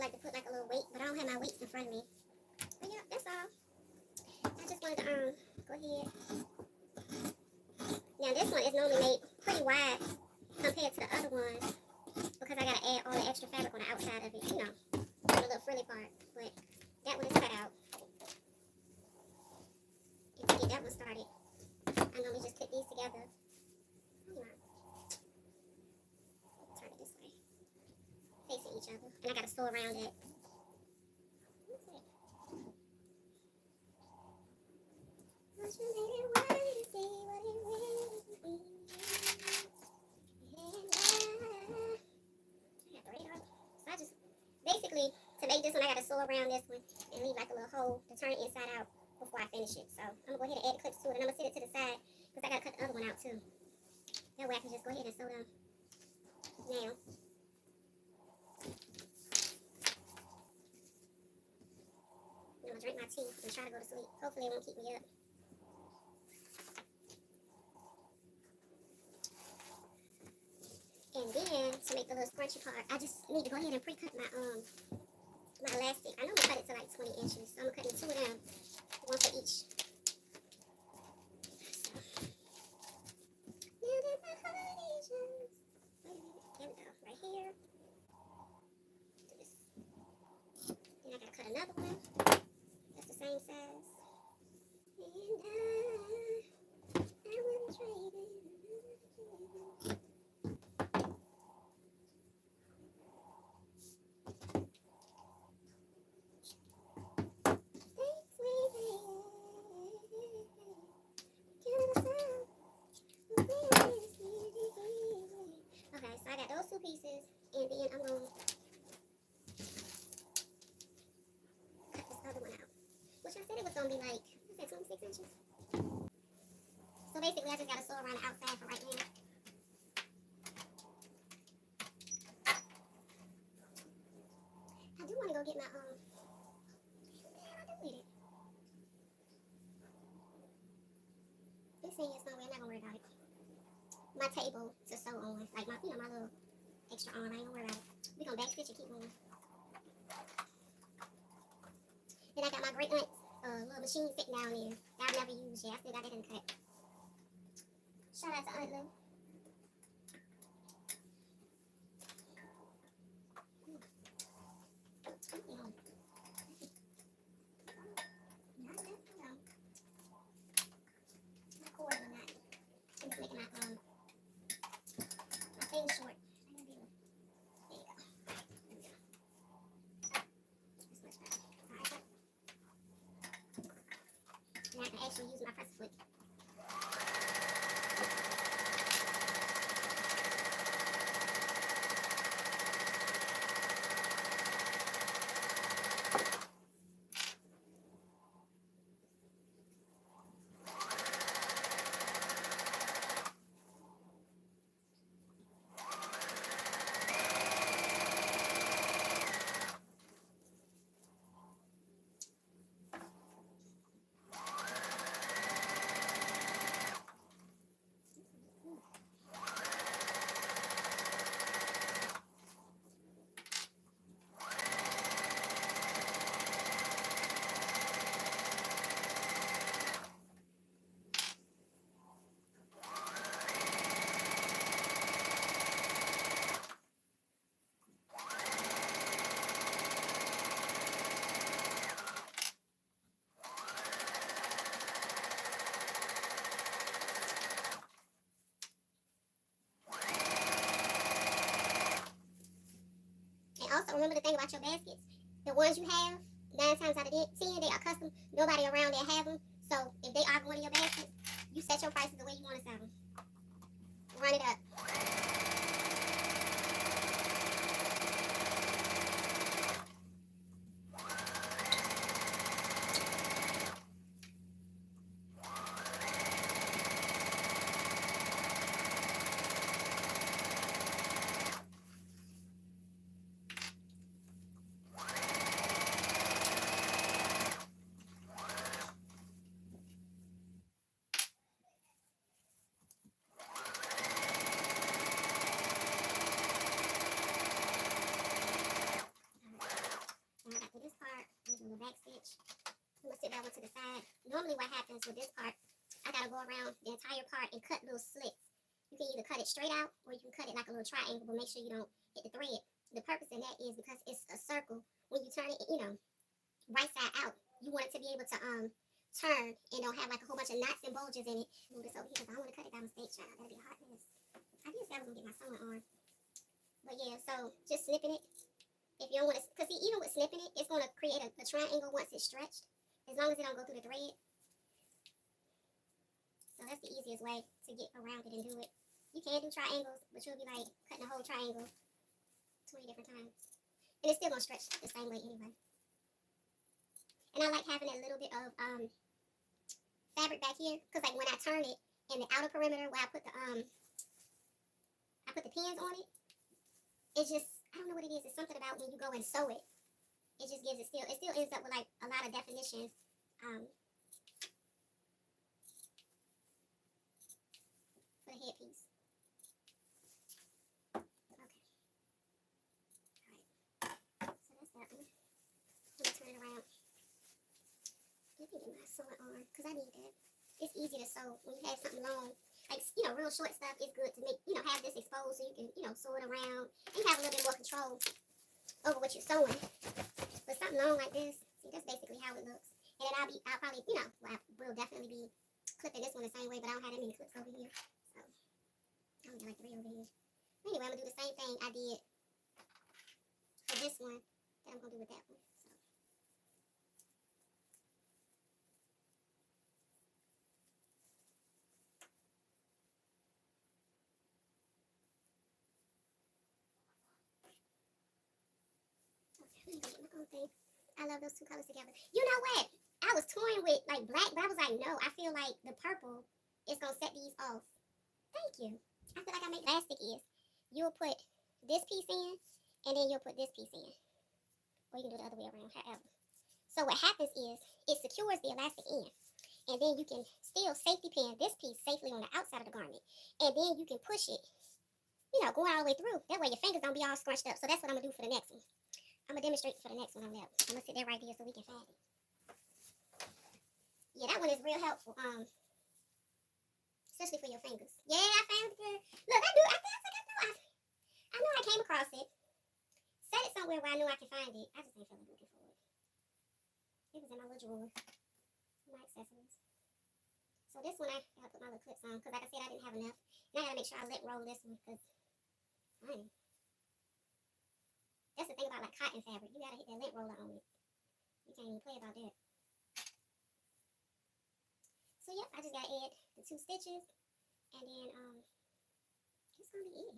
would like to put like a little weight, but I don't have my weights in front of me. But yeah, that's all. I just wanted to go ahead. Now this one is normally made pretty wide compared to the other ones because I gotta add all the extra fabric on the outside of it, you know, the little frilly part. But that one is cut out. And to get that one started, I normally just clip these together. Turn it this way, facing each other, and I gotta sew around it. Basically, to make this one, I gotta sew around this one and leave like a little hole to turn it inside out before I finish it. So I'm gonna go ahead and add the clips to it, and I'm gonna sit it to the side because I gotta cut the other one out too. That way I can just go ahead and sew them now. I'm gonna drink my tea and try to go to sleep. Hopefully it won't keep me up. And then to make the little scrunchy part, I just need to go ahead and pre-cut my elastic. I know I'm gonna cut it to like 20 inches, so I'm gonna cut in 2 of them, one for each. So, now that my carnations, wait a minute, there we go, right here. Do this. Then I gotta cut another one. That's the same size. And I wouldn't trade it. Okay, so I got those 2 pieces, and then I'm going to cut this other one out, which I said it was going to be like, I said 26 inches. So basically, I just got to sew around the outside for right now. I do want to go get my, what the hell I do with it? This thing is somewhere, I'm not going to worry about it. My table to sew on, like my, my little extra arm, I ain't gonna worry about it. We're gonna back stitch and keep moving. Then I got my great aunt's little machine sitting down there that I've never used yet. I still got it in the cut. Shout out to Aunt Lou. Short. There you go. That's much better. Alright. Now I can actually use my press foot. Also, remember the thing about your baskets. The ones you have, 9 times out of 10, they are custom. Nobody around there have them. So if they are going in your basket, you set your prices the way you want to sell them. Run it up. one to the side. Normally what happens with this part, I gotta go around the entire part and cut little slits. You can either cut it straight out or you can cut it like a little triangle, but make sure you don't hit the thread. The purpose of that is because it's a circle. When you turn it, right side out, you want it to be able to turn and don't have like a whole bunch of knots and bulges in it. Move this over here because I don't want to cut it by mistake, child. That'll be a hot mess. I did say I was gonna get my sewing on. But yeah, so just snipping it. If you don't want to, because see, even with snipping it, it's going to create a triangle once it's stretched, as long as it don't go through the thread. So that's the easiest way to get around it and do it. You can do triangles, but you'll be like cutting a whole triangle 20 different times. And it's still going to stretch the same way anyway. And I like having a little bit of fabric back here, because like when I turn it in the outer perimeter where I put the pins on it, it's just, I don't know what it is. It's something about when you go and sew it. It just gives it still ends up with like a lot of definition. For the headpiece. Okay. Alright. So that's that one. Let me turn it around. Let me get my sewing on, because I need that. It's easy to sew when you have something long. Like, real short stuff is good to make, have this exposed so you can, sew it around. And you have a little bit more control over what you're sewing. But something long like this, see, that's basically how it looks. And then I'll probably, I will definitely be clipping this one the same way, but I don't have that many clips over here. So, I only got like 3 over here. Anyway, I'm going to do the same thing I did for this one that I'm going to do with that one. I love those 2 colors together. You know what? I was toying with like black, but I was like, no, I feel like the purple is going to set these off. Thank you. I feel like I make elastic is. You'll put this piece in, and then you'll put this piece in. Or you can do it the other way around, however. So what happens is, it secures the elastic in. And then you can still safety pin this piece safely on the outside of the garment. And then you can push it, going all the way through. That way your fingers don't be all scrunched up. So that's what I'm going to do for the next one. I'm going to demonstrate for the next one on that. I'm going to sit there right here so we can find it. Yeah, that one is real helpful. Especially for your fingers. Yeah, I found it. Look, I know I came across it. Set it somewhere where I knew I could find it. I just ain't feeling looking for it. It was in my little drawer. My accessories. So this one I gotta put my little clips on, because like I said, I didn't have enough. And I gotta make sure I lint roll this one, because that's the thing about like cotton fabric. You gotta hit that lint roller on it. You can't even play about that. So yep, I just gotta add the 2 stitches, and then that's gonna be it.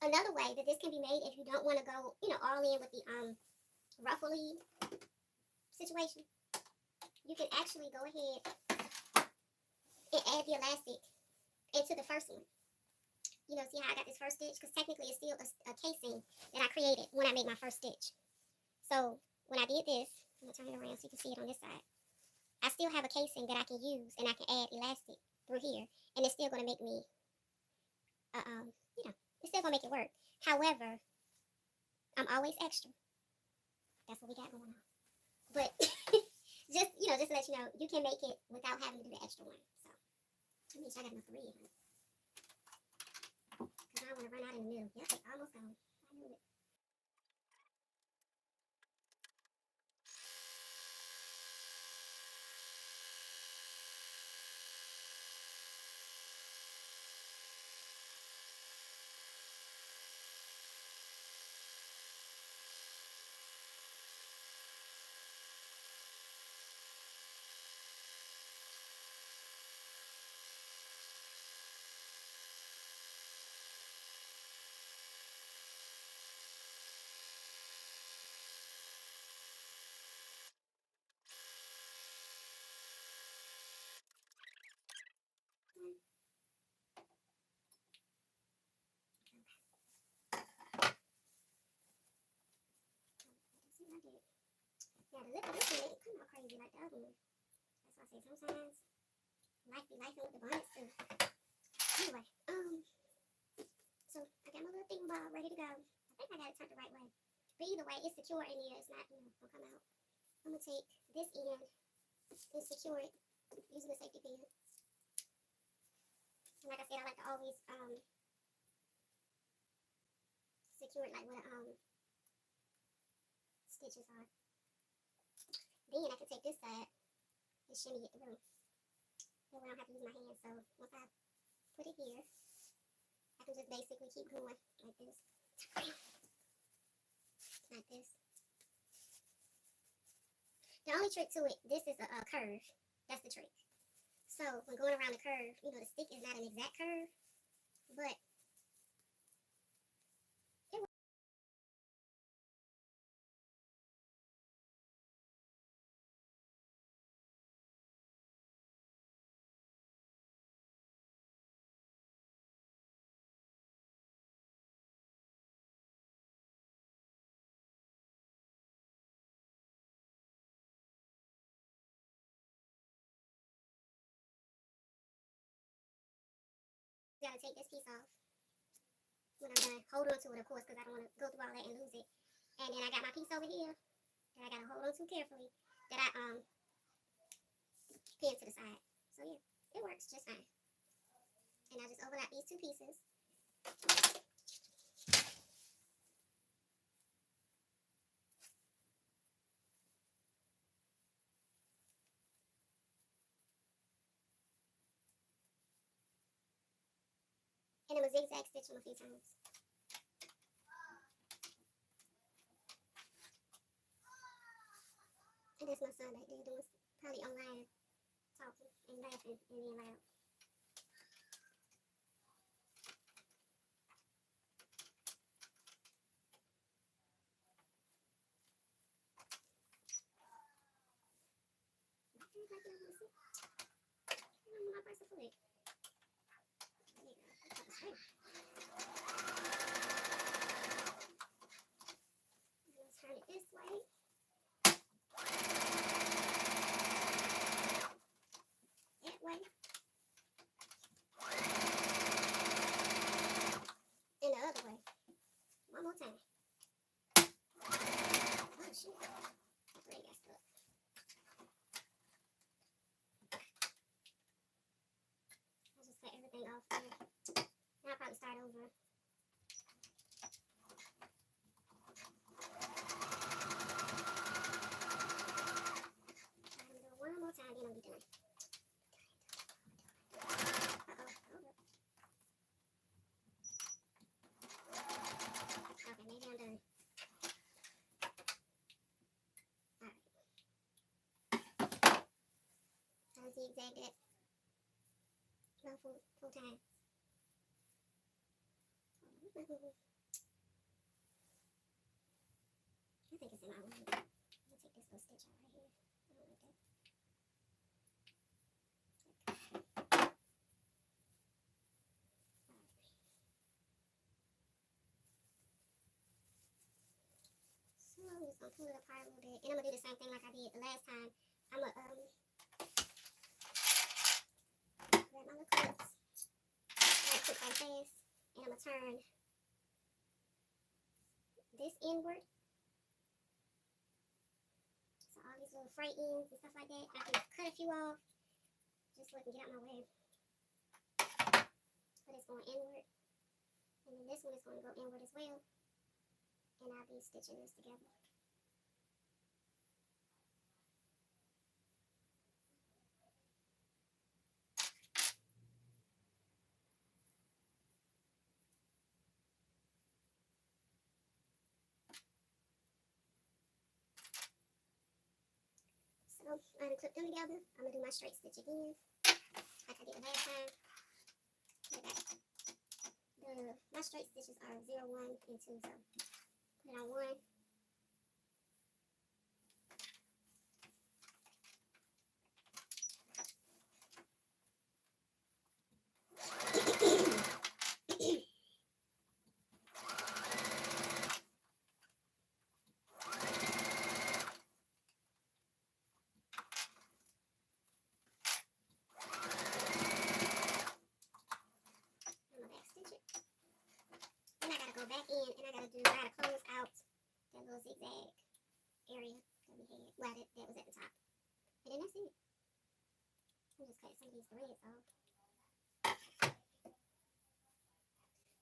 Another way that this can be made, if you don't want to go, all in with the ruffly situation, you can actually go ahead and add the elastic into the first one. You know, see how I got this first stitch? Because technically it's still a casing that I created when I made my first stitch. So when I did this, I'm going to turn it around so you can see it on this side. I still have a casing that I can use, and I can add elastic through here, and it's still going to make me, you know, it's still going to make it work. However, I'm always extra. That's what we got going on. But just, you know, just to let you know, you can make it without having to do the extra one. So, let me sure I got enough thread. Because I don't want to run out in the middle. Yep, it's almost gone. I knew it. Yeah, the lip of this one didn't come out crazy like the other one. That's why I say sometimes life be life with the bonnets too. Anyway, so I got my little thing ball ready to go. I think I got it turned the right way. But either way, it's secure in there. It's not, you know, gonna come out. I'm gonna take this end and secure it using the safety pin. And like I said, I like to always secure it like where the stitches are. Then I can take this side and shimmy it through. That way I don't have to use my hand. So once I put it here, I can just basically keep going like this. Like this. The only trick to it, this is a curve. That's the trick. So when going around the curve, you know, the stick is not an exact curve, but it works. You gotta take this piece off when I'm done. Hold on to it, of course, because I don't want to go through all that and lose it. And then I got my piece over here that I gotta hold on to carefully that I pin to the side. So yeah, it works just fine. And I just overlap these two pieces. And I'm a zigzag stitch them a few times. And that's my son back there doing probably online talking and laughing and being loud. My first foot. There you go. Turn it this way. That way. And the other way. One more time. Oh shit. The thread got stuck. I'll just cut everything off there. Now I'll probably start over. I'm gonna do it one more time, then I'll be done. Okay, maybe I'm done. Alright. I'll zigzag that. No, full time. I think it's in my one. I'm gonna take this little stitch out right here. I don't like that. So I'm just gonna pull it apart a little bit, and I'm gonna do the same thing like I did the last time. I'm gonna grab my little clips, right quick, right fast, and I'm gonna turn this inward. So all these little fray ends and stuff like that, I can cut a few off just so it can get out my way. But it's going inward, and then this one is going to go inward as well, and I'll be stitching this together. So I'm going to clip them together. I'm going to do my straight stitch again, like I did the last time. My straight stitches are 0, 1, and 2, so put it on 1. Go back in, and I gotta close out that little zigzag area that we had. Well, that was at the top. And then that's it. I'm just cutting some of these threads off.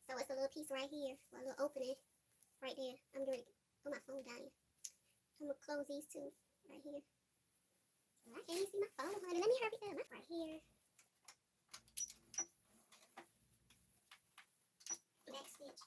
So it's a little piece right here, a little opening right there. I'm doing it. Put my phone down here. I'm gonna close these two right here. I can't even see my phone, honey. Let me hurry up. Right here. Back stitch.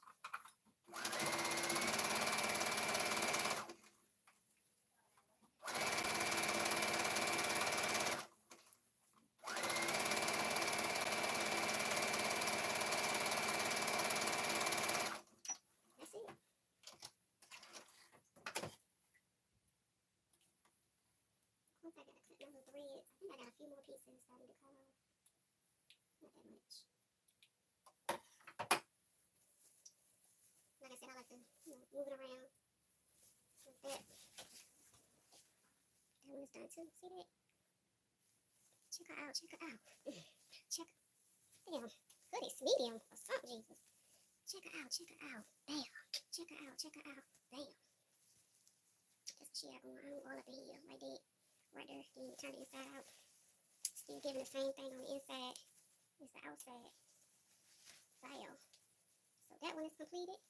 Threads. I think I got a few more pieces that I need to cut off. Not that much. Like I said, I like to, move it around like that. That one is done too. See that? Check her out. Check her out. Check. Damn. Goodness, medium or something, Jesus. Check her out. Check her out. Bam. Check her out. Check her out. Bam. That's what she had going on all up in here, like that. Right there. Then you turn it inside out. Still giving the same thing on the inside as the outside. Bam. So that one is completed.